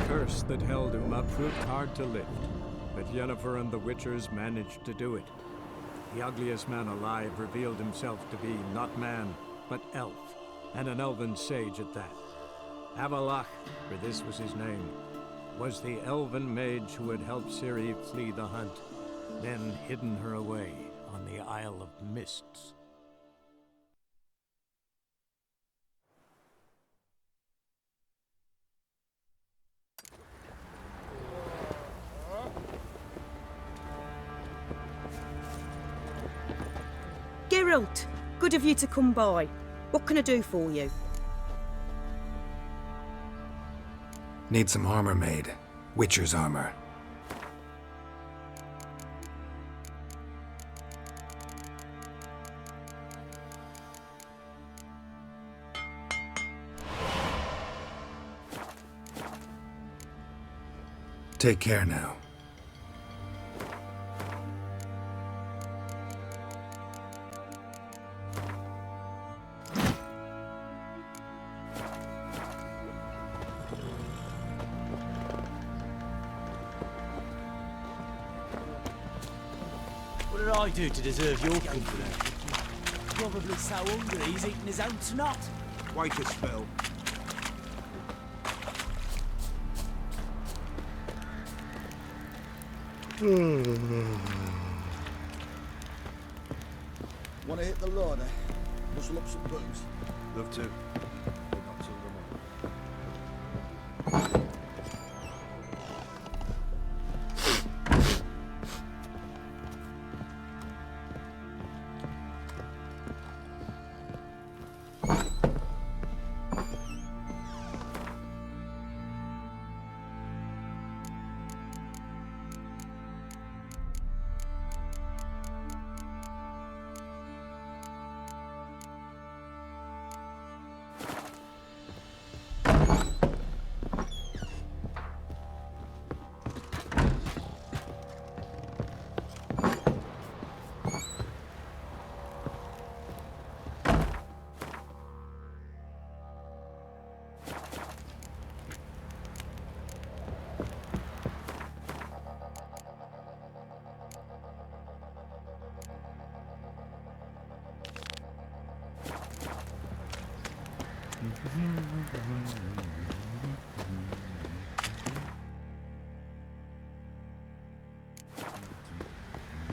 curse that held Uma proved hard to lift, but Yennefer and the Witchers managed to do it. The ugliest man alive revealed himself to be not man, but elf, and an elven sage at that. Avalach, for this was his name, was the elven mage who had helped Ciri flee the hunt, then hidden her away on the Isle of Mists. Geralt, good of you to come by. What can I do for you? Need some armor made. Witcher's armor. Take care now. What did I do to deserve your company? Probably so hungry he's eating his own snot. Wait a spell. Want to hit the larder? Muscle up some booze. Love to. But not till the morning.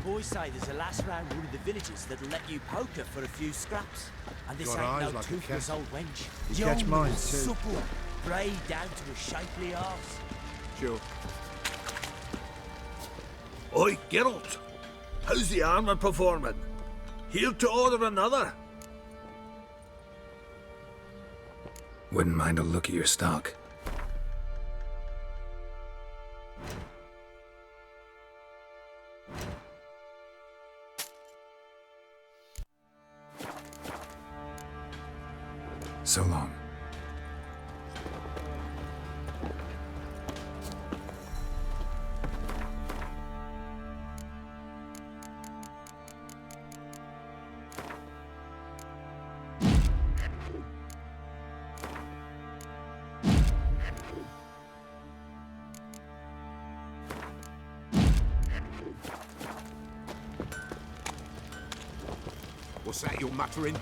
Boys say there's a lass round one of the villages that'll let you poker for a few scraps. And this Got ain't eyes no like a toothless cat. old wench. You catch Young mine and too. supple, brayed down to a shapely arse. Sure. Oi, Geralt! How's the armour performing? Here to order another? Wouldn't mind a look at your stock. So long. What's that you're muttering?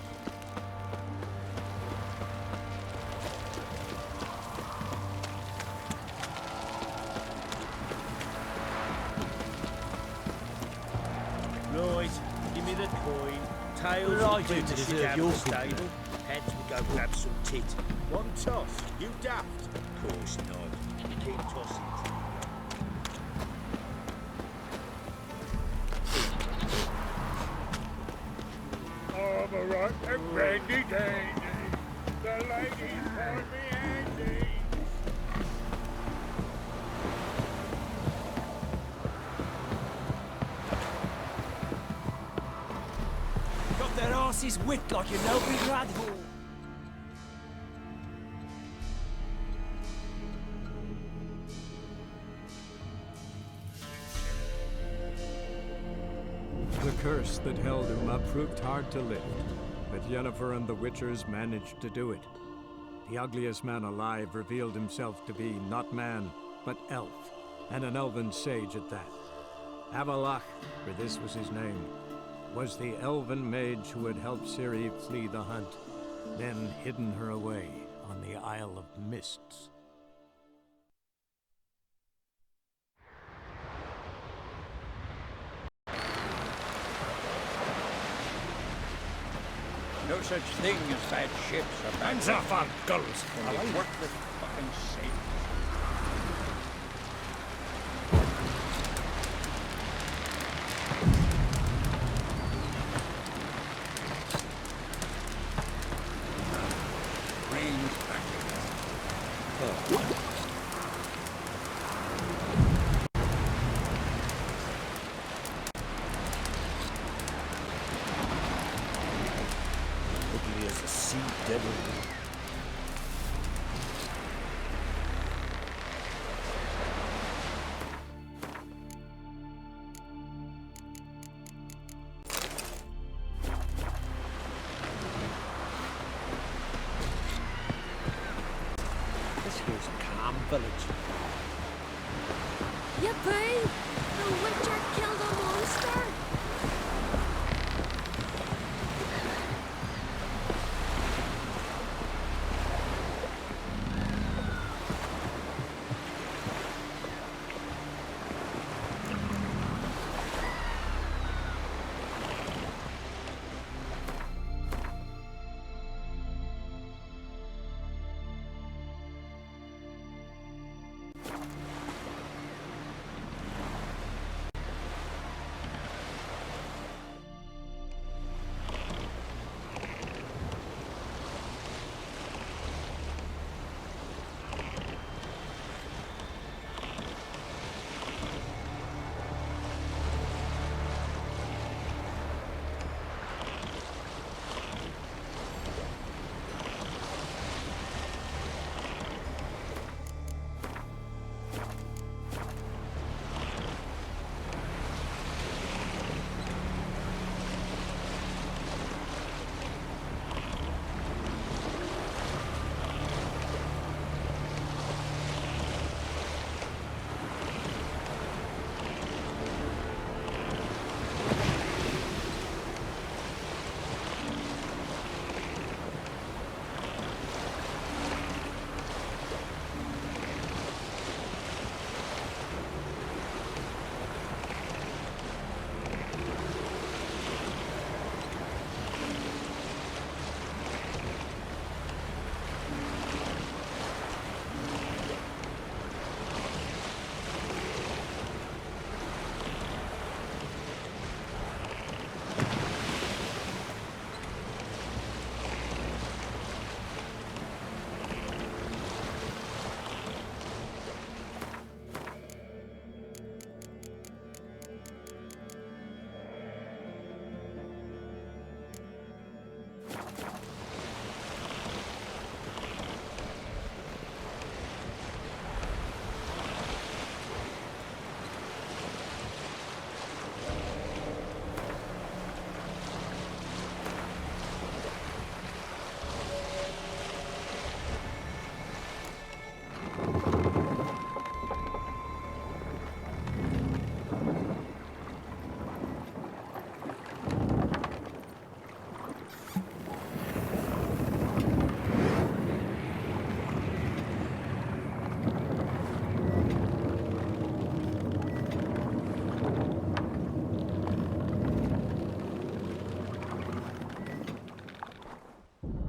Right, give me the coin. Tails What did I will do bring to the shit deserve out your of the company? stable. Heads will go grab some tit. One toss, you daft. Of course not. Keep tossing. Armour right and brandy dandy. The ladies call me Andy. Got their asses whipped like a no-big radhole. The curse that held Uma proved hard to lift, but Yennefer and the Witchers managed to do it. The ugliest man alive revealed himself to be not man, but elf, and an elven sage at that. Avalach, for this was his name, was the elven mage who had helped Ciri flee the hunt, then hidden her away on the Isle of Mists. No such thing as bad ships or bad... Hands off our gulls! I work with fucking sailors. Rain's back again. Ugly as a sea devil. This here's a calm village. Yippee! The Witcher killed a monster!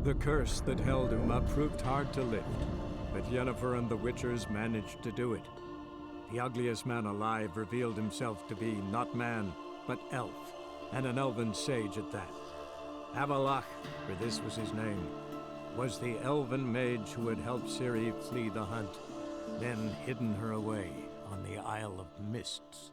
The curse that held Uma proved hard to lift, but Yennefer and the Witchers managed to do it. The ugliest man alive revealed himself to be not man, but elf, and an elven sage at that. Avalach, for this was his name, was the elven mage who had helped Ciri flee the hunt, then hidden her away on the Isle of Mists.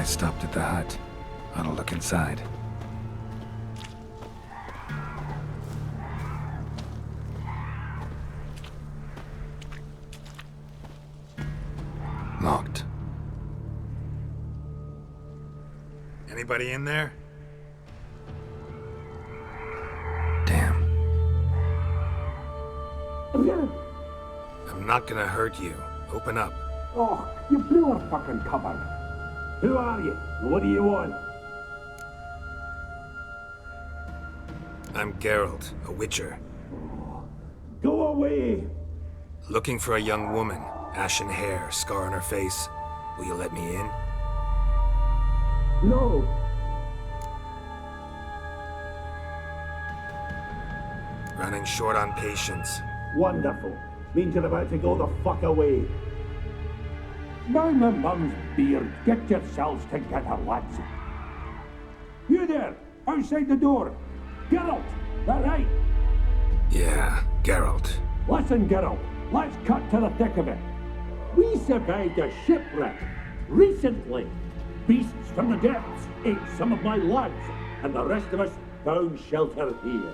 Stopped at the hut. I'll look inside. Locked. Anybody in there? Damn. I'm not gonna hurt you. Open up. Oh, you blew our fucking cupboard. Who are you? What do you want? I'm Geralt, a witcher. Go away! Looking for a young woman. Ashen hair, scar on her face. Will you let me in? No! Running short on patience. Wonderful. Means you're about to go the fuck away. By my mum's beard, get yourselves together, lads. You there, outside the door. Geralt, that right? Yeah, Geralt. Listen, Geralt, let's cut to the thick of it. We survived a shipwreck recently. Beasts from the depths ate some of my lads, and the rest of us found shelter here.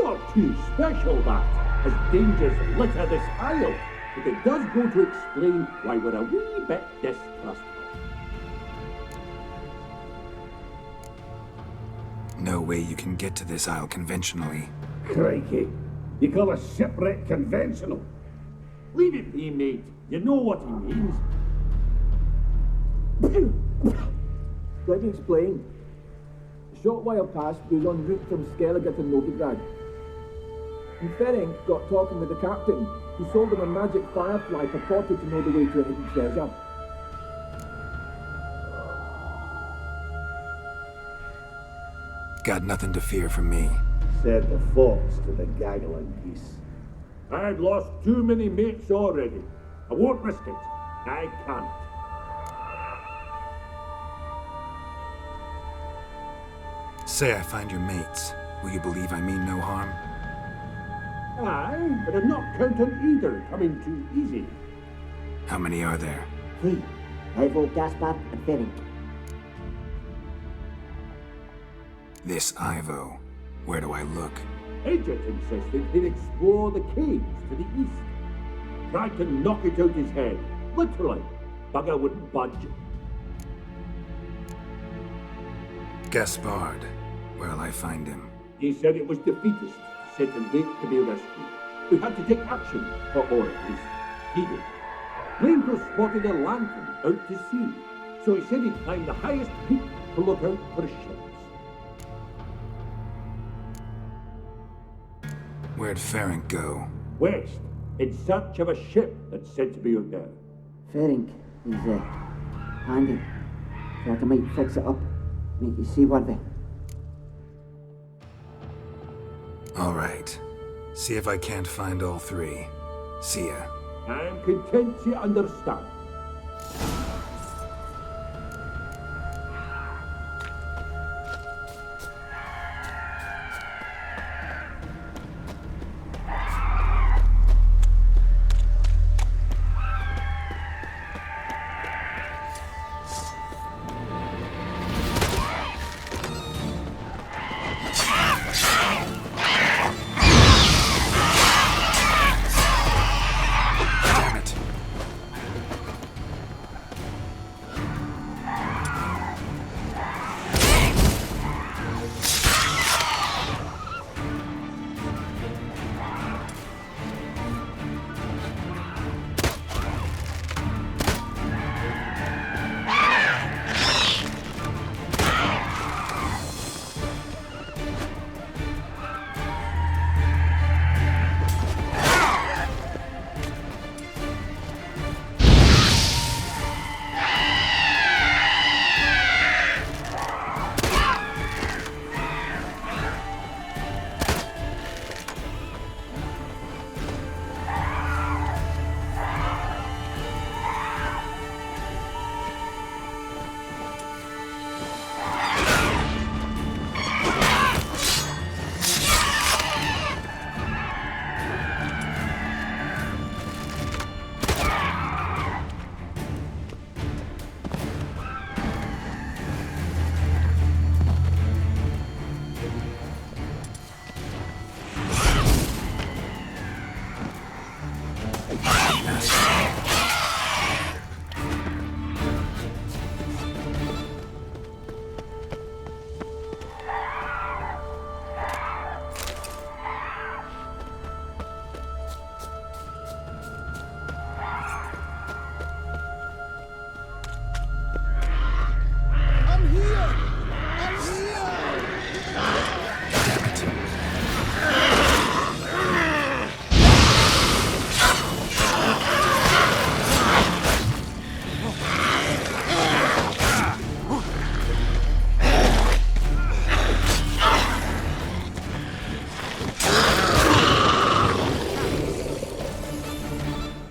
Not too special, that, as dangers litter this isle. But it does go to explain why we're a wee bit distrustful. No way you can get to this isle conventionally. Crikey, you call a shipwreck conventional? Leave it be, mate. You know what he means. Let me explain. A short while past, we was en route from Skellige to Novigrad. And Ferenc got talking with the captain, who sold him a magic firefly purported to know the way to a hidden treasure. Got nothing to fear from me. Said the fox to the gaggling geese. I've lost too many mates already. I won't risk it. I can't. Say I find your mates. Will you believe I mean no harm? Aye, but I'm not counting either coming too easy. How many are there? 3. Ivo, Gaspar, and Ferenc. This Ivo. Where do I look? Agent insisted he'd explore the caves to the east. Tried to knock it out his head. Literally. Bugger wouldn't budge. Gaspard. Where'll I find him? He said it was defeatist, sent and late to be rescued. We had to take action, or at least he did. Rainbow spotted a lantern out to sea, so he said he'd climb the highest peak to look out for ships. Where'd Ferenc go? West, in search of a ship that's said to be out there. Ferenc is handy. Thought I might fix it up, make it seaworthy. All right. See if I can't find all 3. See ya. I'm content you understand.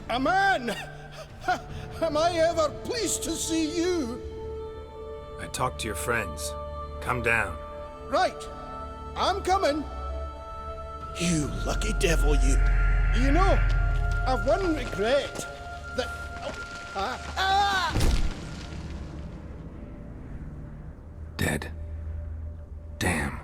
A man! Am I ever pleased to see you? I talked to your friends. Come down. Right. I'm coming. You lucky devil, you. You know, I've one regret. That... Dead. Damn.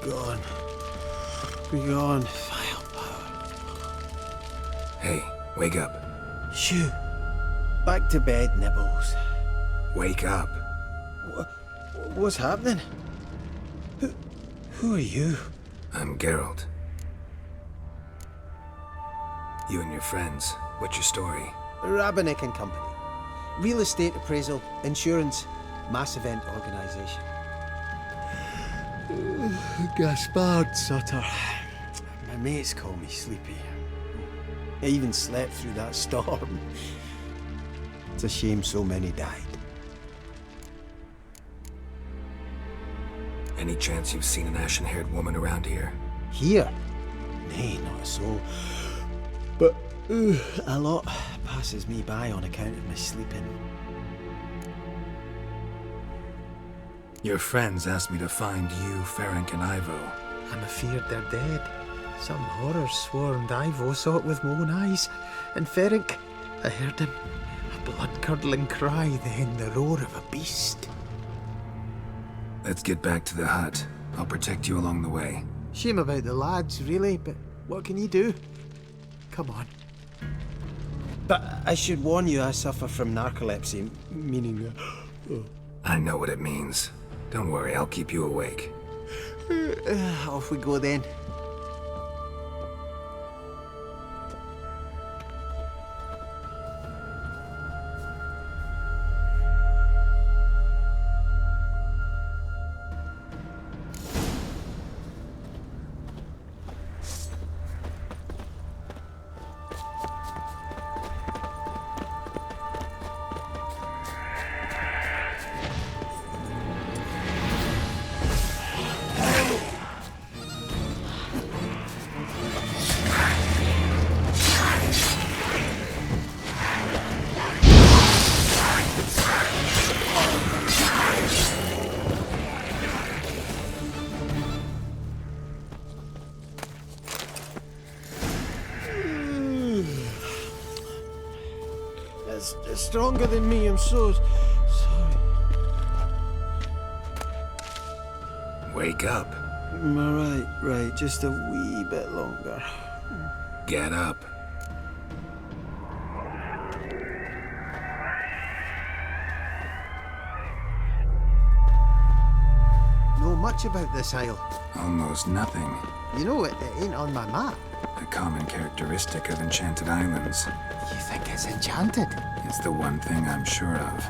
Gone. Be gone, firepower. Hey, wake up. Shoo. Back to bed, Nibbles. Wake up. What's happening? Who are you? I'm Geralt. You and your friends, what's your story? Rabinick and Company. Real estate appraisal, insurance, mass event organisation. Gaspard Sutter. My mates call me Sleepy. I even slept through that storm. It's a shame so many died. Any chance you've seen an ashen-haired woman around here? Here? Nay, not a soul. But a lot passes me by on account of my sleeping. Your friends asked me to find you, Ferenc, and Ivo. I'm afeard they're dead. Some horror swarmed Ivo, saw it with my own eyes. And Ferenc, I heard him. A blood-curdling cry, then the roar of a beast. Let's get back to the hut. I'll protect you along the way. Shame about the lads, really, but what can you do? Come on. But I should warn you, I suffer from narcolepsy, meaning... I know what it means. Don't worry, I'll keep you awake. Off we go then. It's stronger than me, I'm so sorry. Wake up. Right, just a wee bit longer. Get up. Know much about this isle? Almost nothing. You know, it ain't on my map. A common characteristic of enchanted islands. You think it's enchanted? It's the one thing I'm sure of.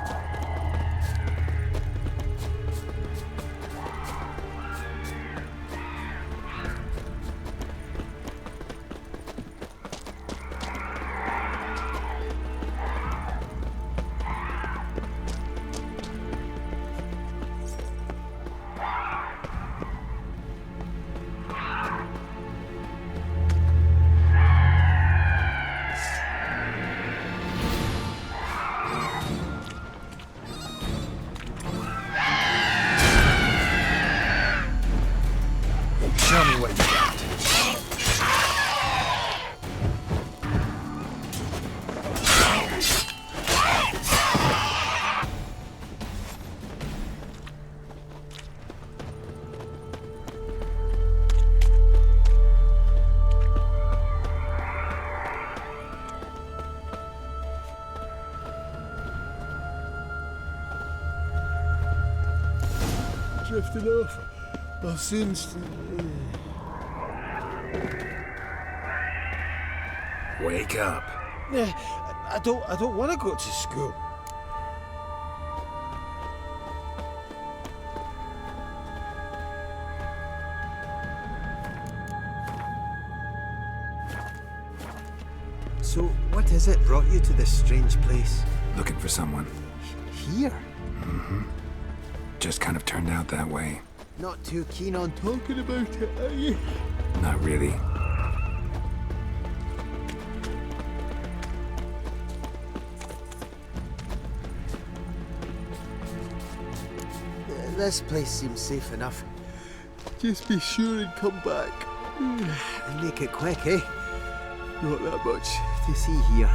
drifting off. I'll soon. Wake up. I don't want to go to school. So, what is it brought you to this strange place? Looking for someone. Here? Mm-hmm. Just kind of turned out that way. Not too keen on talking about it, are you? Not really. This place seems safe enough. Just be sure and come back. And make it quick, eh? Not that much to see here.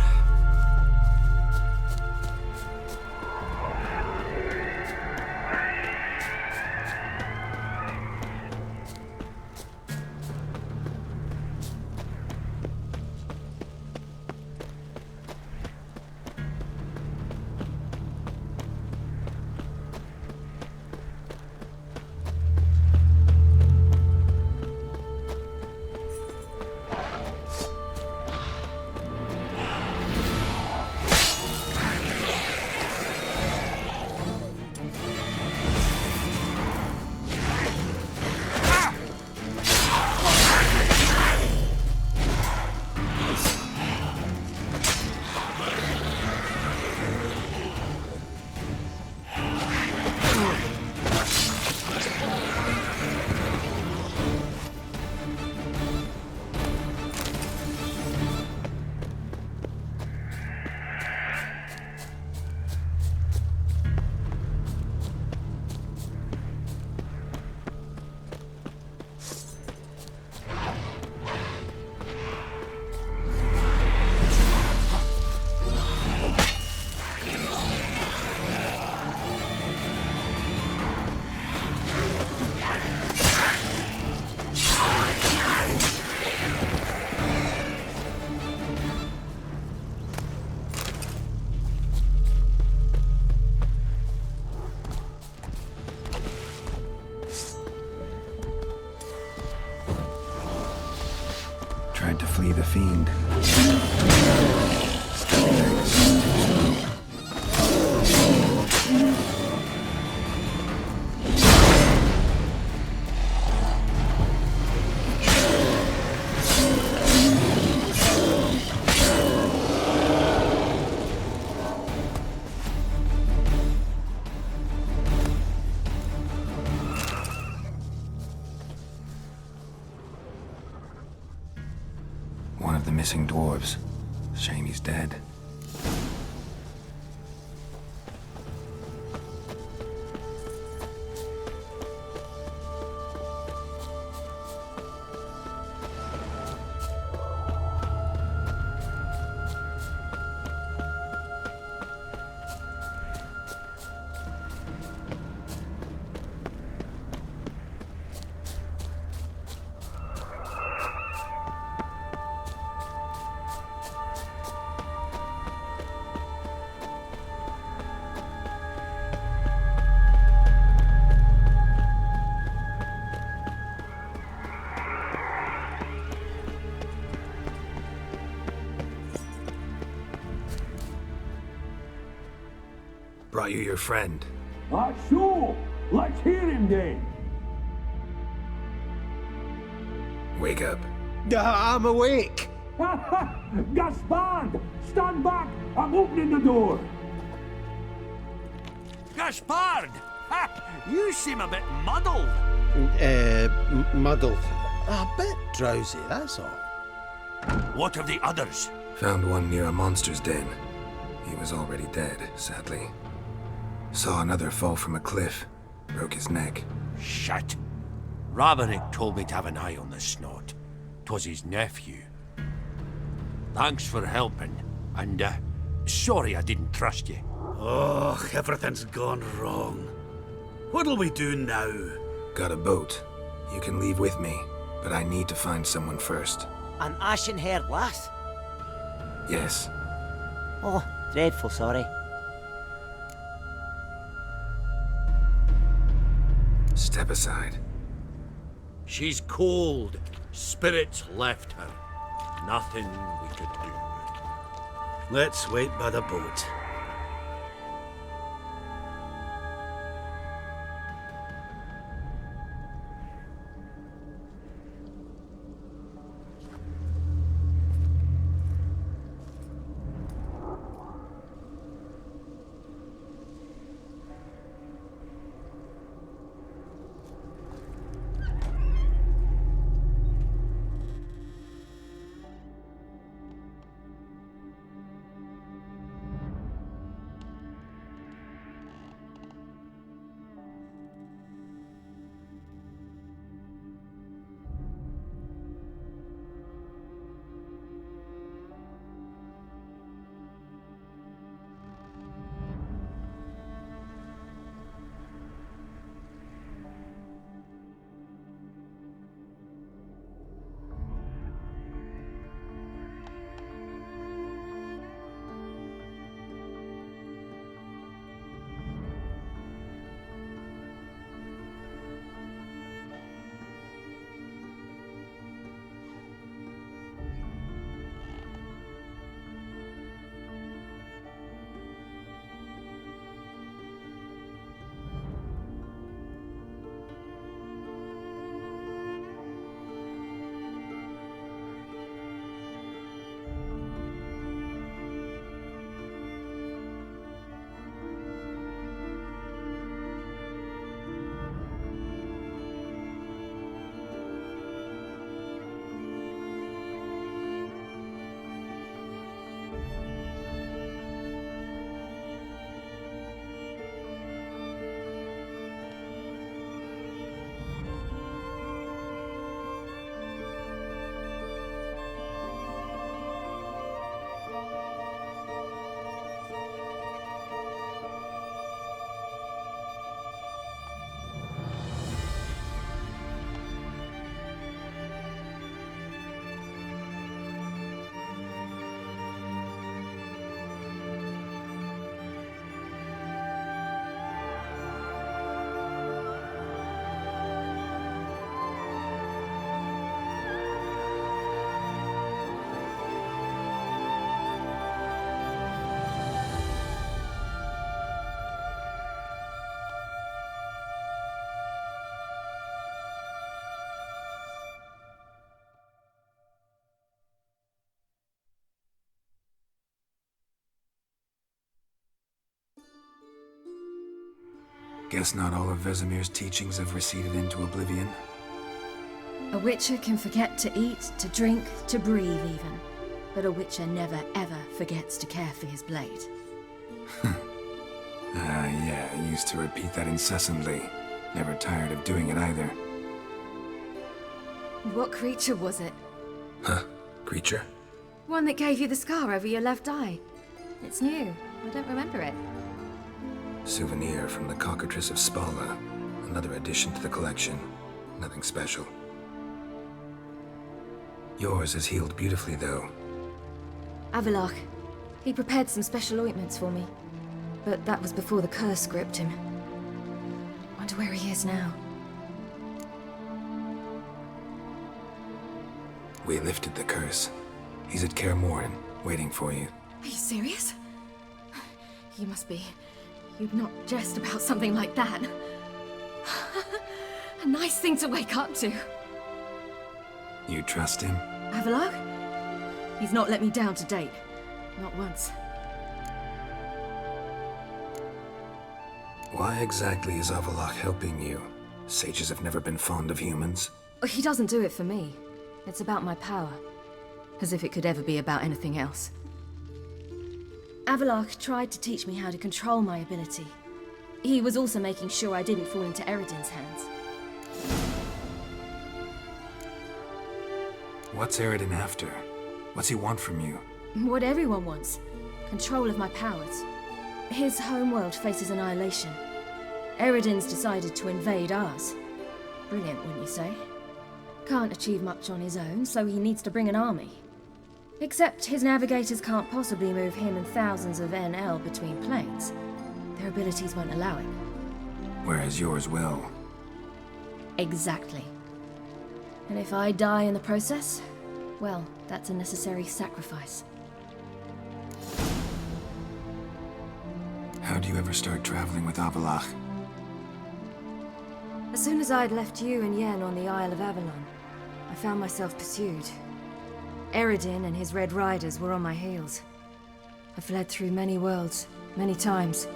Tried to flee the fiend. One of the missing dwarves. Shame he's dead. Brought you your friend. So, let's hear him then. Wake up. I'm awake. Gaspard, stand back. I'm opening the door. Gaspard! Ha! You seem a bit muddled. Muddled. A bit drowsy, that's all. What of the others? Found one near a monster's den. He was already dead, sadly. Saw another fall from a cliff. Broke his neck. Shit. Raverick told me to have an eye on the snot. 'Twas his nephew. Thanks for helping, and sorry I didn't trust you. Oh, everything's gone wrong. What'll we do now? Got a boat. You can leave with me, but I need to find someone first. An ashen-haired lass? Yes. Oh, dreadful sorry. Step aside. She's cold. Spirits left her. Nothing we could do. Let's wait by the boat. Guess not all of Vesemir's teachings have receded into oblivion. A witcher can forget to eat, to drink, to breathe even. But a witcher never ever forgets to care for his blade. Yeah, I used to repeat that incessantly. Never tired of doing it either. What creature was it? Huh? Creature? One that gave you the scar over your left eye. It's new. I don't remember it. Souvenir from the Cockatrice of Spala. Another addition to the collection. Nothing special. Yours is healed beautifully, though. Avalach. He prepared some special ointments for me. But that was before the curse gripped him. Wonder where he is now. We lifted the curse. He's at Kaer Morhen, waiting for you. Are you serious? You must be. You'd not jest about something like that. A nice thing to wake up to. You trust him? Avalach? He's not let me down to date. Not once. Why exactly is Avalach helping you? Sages have never been fond of humans. He doesn't do it for me. It's about my power. As if it could ever be about anything else. Avalach tried to teach me how to control my ability. He was also making sure I didn't fall into Eredin's hands. What's Eredin after? What's he want from you? What everyone wants. Control of my powers. His homeworld faces annihilation. Eredin's decided to invade ours. Brilliant, wouldn't you say? Can't achieve much on his own, so he needs to bring an army. Except his navigators can't possibly move him and thousands of NL between planes. Their abilities won't allow it. Whereas yours will. Exactly. And if I die in the process, well, that's a necessary sacrifice. How'd you ever start traveling with Avallac'h? As soon as I'd left you and Yen on the Isle of Avalon, I found myself pursued. Eredin and his Red Riders were on my heels. I fled through many worlds, many times.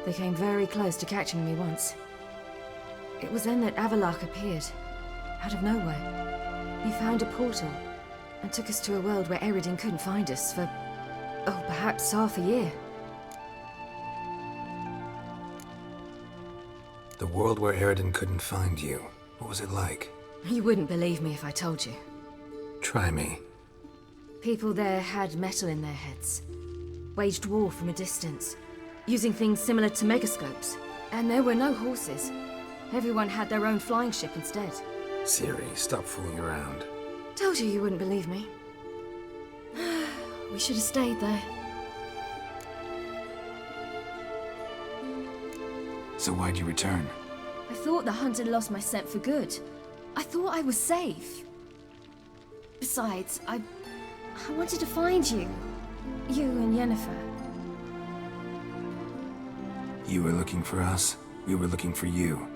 They came very close to catching me once. It was then that Avallac'h appeared, out of nowhere. He found a portal, and took us to a world where Eredin couldn't find us for, oh, perhaps half a year. The world where Eredin couldn't find you. What was it like? You wouldn't believe me if I told you. Try me. People there had metal in their heads, waged war from a distance, using things similar to megascopes. And there were no horses. Everyone had their own flying ship instead. Siri, stop fooling around. Told you wouldn't believe me. We should have stayed there. So why'd you return? I thought the hunt had lost my scent for good. I thought I was safe. Besides, I wanted to find you. You and Yennefer. You were looking for us. We were looking for you.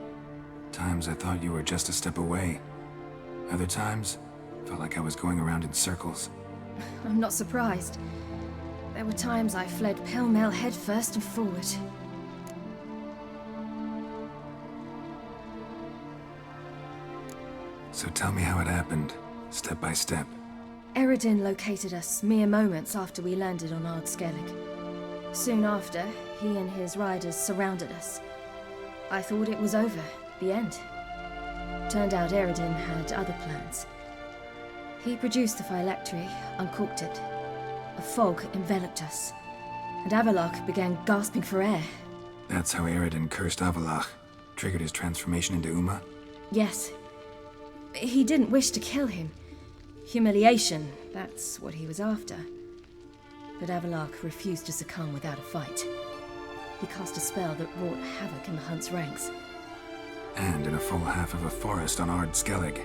Times I thought you were just a step away. Other times, felt like I was going around in circles. I'm not surprised. There were times I fled pell-mell headfirst and forward. So tell me how it happened, step by step. Eredin located us mere moments after we landed on Ard Skellig. Soon after, he and his riders surrounded us. I thought it was over, the end. Turned out Eredin had other plans. He produced the phylactery, uncorked it. A fog enveloped us, and Avallac'h began gasping for air. That's how Eredin cursed Avallac'h, triggered his transformation into Uma? Yes. He didn't wish to kill him. Humiliation, that's what he was after. But Avallac'h refused to succumb without a fight. He cast a spell that wrought havoc in the hunt's ranks. And in a full half of a forest on Ard Skellig.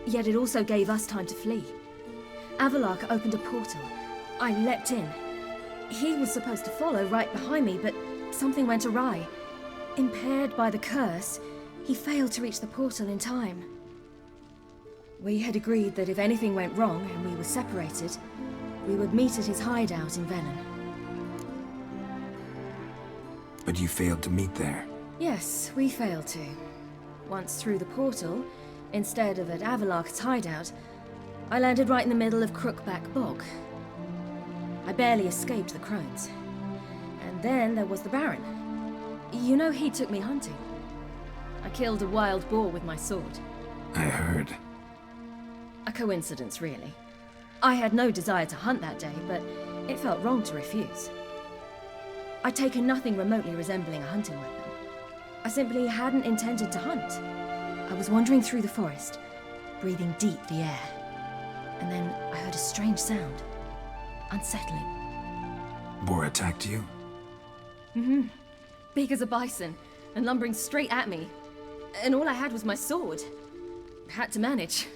Yet it also gave us time to flee. Avallac'h opened a portal. I leapt in. He was supposed to follow right behind me, but something went awry. Impaired by the curse, he failed to reach the portal in time. We had agreed that if anything went wrong and we were separated, we would meet at his hideout in Venom. But you failed to meet there. Yes, we failed to. Once through the portal, instead of at Avallac'h's hideout, I landed right in the middle of Crookback Bog. I barely escaped the crones. And then there was the Baron. You know, he took me hunting. I killed a wild boar with my sword. I heard. A coincidence, really. I had no desire to hunt that day, but it felt wrong to refuse. I'd taken nothing remotely resembling a hunting weapon. I simply hadn't intended to hunt. I was wandering through the forest, breathing deep the air. And then I heard a strange sound. Unsettling. Boar attacked you? Mm-hmm. Big as a bison, and lumbering straight at me. And all I had was my sword. Had to manage.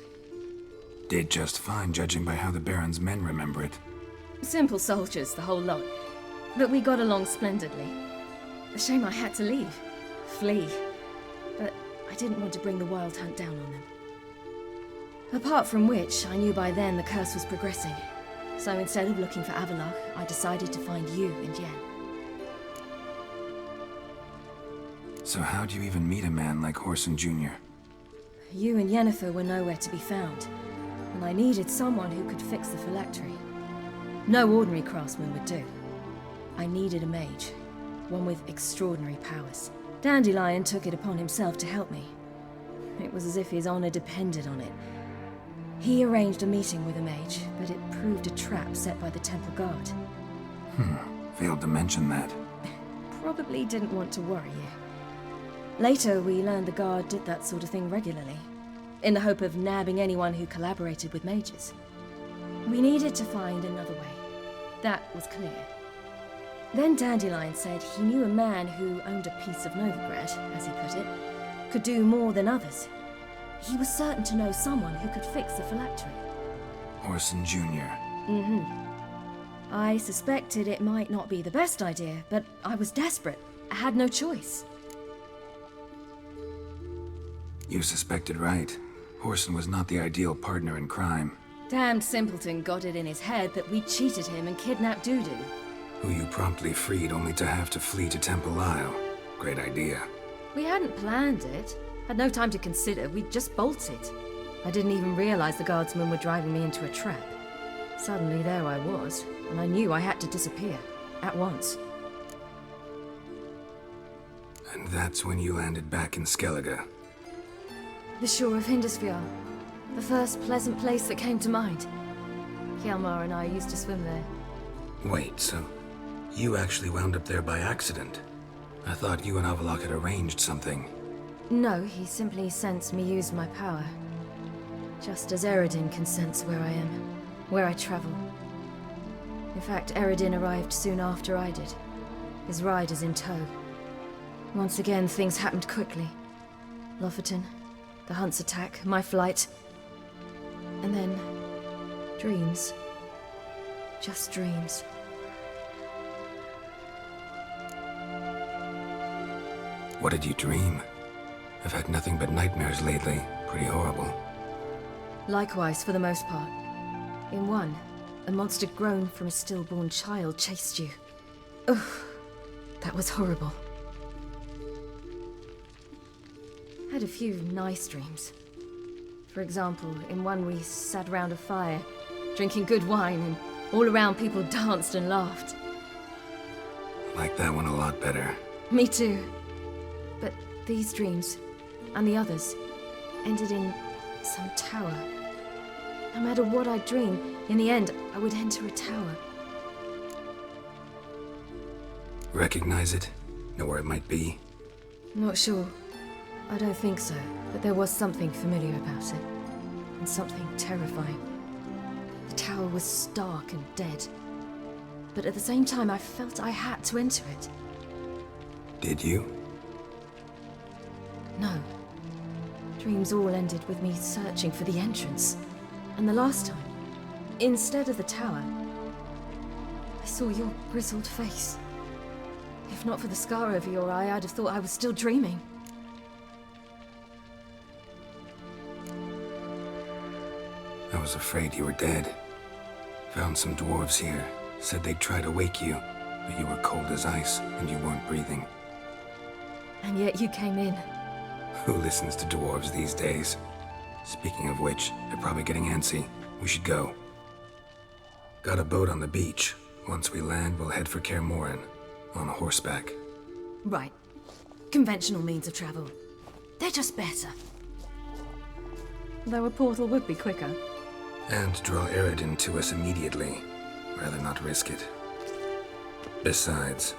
Did just fine, judging by how the Baron's men remember it. Simple soldiers, the whole lot. But we got along splendidly. A shame I had to leave. Flee. But I didn't want to bring the wild hunt down on them. Apart from which, I knew by then the curse was progressing. So instead of looking for Avallac'h, I decided to find you and Yen. So how'd you even meet a man like Whoreson Jr.? You and Yennefer were nowhere to be found, and I needed someone who could fix the phylactery. No ordinary craftsman would do. I needed a mage, one with extraordinary powers. Dandelion took it upon himself to help me. It was as if his honor depended on it. He arranged a meeting with a mage, but it proved a trap set by the Temple Guard. Failed to mention that. Probably didn't want to worry you. Later, we learned the Guard did that sort of thing regularly, in the hope of nabbing anyone who collaborated with mages. We needed to find another way. That was clear. Then Dandelion said he knew a man who owned a piece of Novigrad, as he put it, could do more than others. He was certain to know someone who could fix the phylactery. Orson Jr. I suspected it might not be the best idea, but I was desperate. I had no choice. You suspected right. Orson was not the ideal partner in crime. Damned simpleton got it in his head that we cheated him and kidnapped Dudu. Who you promptly freed only to have to flee to Temple Isle. Great idea. We hadn't planned it. Had no time to consider. We just bolted. I didn't even realize the guardsmen were driving me into a trap. Suddenly there I was, and I knew I had to disappear. At once. And that's when you landed back in Skellige. The shore of Hindisfjord. The first pleasant place that came to mind. Hjalmar and I used to swim there. Wait, so you actually wound up there by accident? I thought you and Avalok had arranged something. No, he simply sensed me use my power. Just as Eredin can sense where I am, where I travel. In fact, Eredin arrived soon after I did. His riders in tow. Once again, things happened quickly. Lofoten, the Hunt's attack, my flight. And then, dreams. Just dreams. What did you dream? I've had nothing but nightmares lately. Pretty horrible. Likewise, for the most part. In one, a monster grown from a stillborn child chased you. Ugh, that was horrible. Had a few nice dreams. For example, in one we sat round a fire, drinking good wine, and all around people danced and laughed. Like that one a lot better. Me too. But these dreams, and the others, ended in some tower. No matter what I dream, in the end, I would enter a tower. Recognize it? Know where it might be? Not sure. I don't think so, but there was something familiar about it. And something terrifying. The tower was stark and dead. But at the same time, I felt I had to enter it. Did you? No. Dreams all ended with me searching for the entrance. And the last time, instead of the tower, I saw your grizzled face. If not for the scar over your eye, I'd have thought I was still dreaming. I was afraid you were dead. Found some dwarves here. Said they'd try to wake you, but you were cold as ice and you weren't breathing. And yet you came in. Who listens to dwarves these days? Speaking of which, they're probably getting antsy. We should go. Got a boat on the beach. Once we land, we'll head for Kaer Morhen. On horseback. Right. Conventional means of travel. They're just better. Though a portal would be quicker. And draw Eredin to us immediately. Rather not risk it. Besides,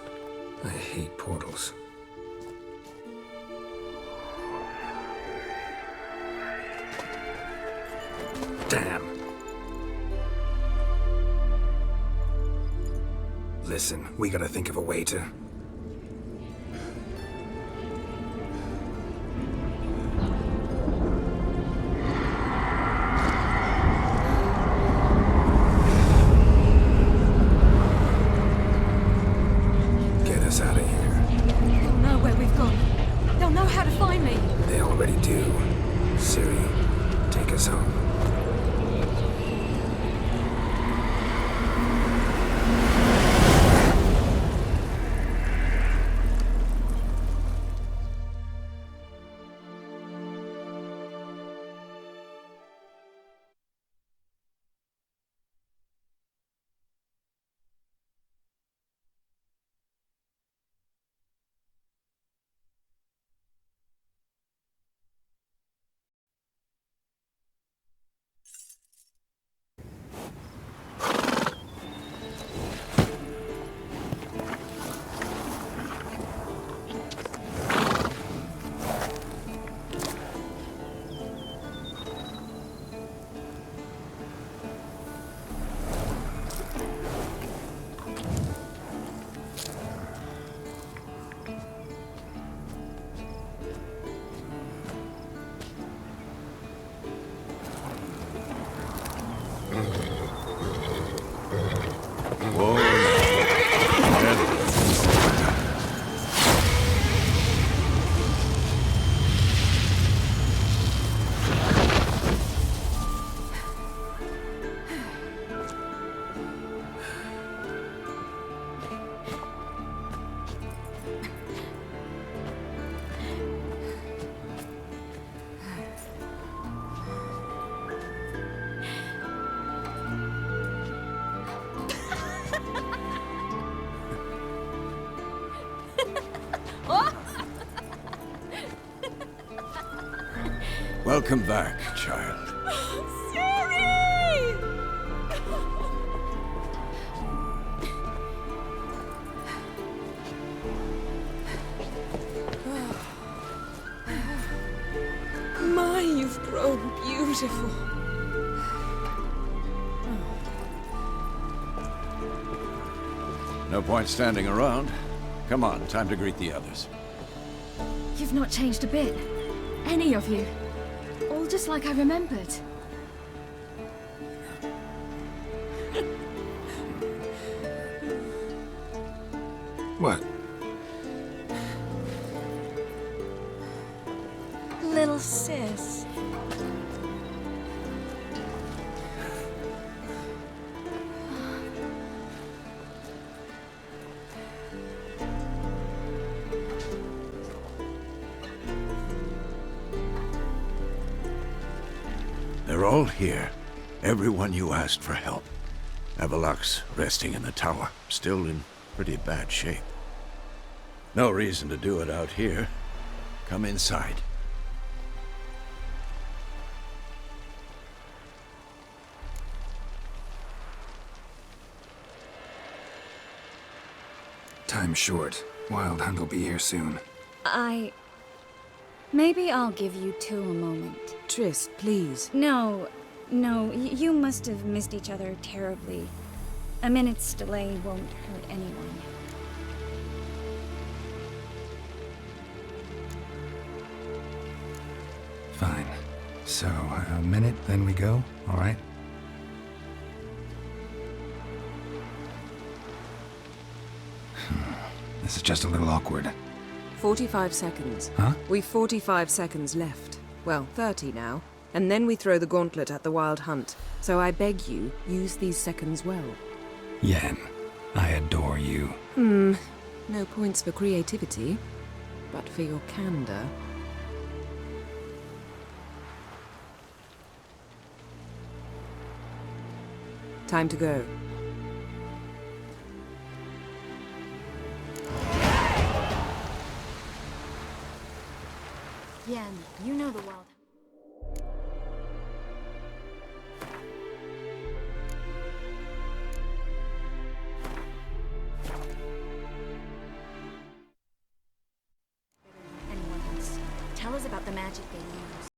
I hate portals. Damn. Listen, we gotta think of a way to... Get us out of here. They'll know where we've gone. They'll know how to find me. They already do. Ciri, take us home. Welcome back, child. Sorry! My, you've grown beautiful. No point standing around. Come on, time to greet the others. You've not changed a bit. Any of you. All just like I remembered. What? Little sis. They're all here. Everyone you asked for help. Avalok's resting in the tower, still in pretty bad shape. No reason to do it out here. Come inside. Time's short. Wild Hunt will be here soon. Maybe I'll give you two a moment. Tris, please. No, you must have missed each other terribly. A minute's delay won't hurt anyone. Fine. So, a minute, then we go, all right? This is just a little awkward. 45 seconds. Huh? We've 45 seconds left. Well, 30 now. And then we throw the gauntlet at the Wild Hunt. So I beg you, use these seconds well. Yen, I adore you. No points for creativity, but for your candor. Time to go. Yen, you know the wild. Anyone else. Tell us about the magic they use.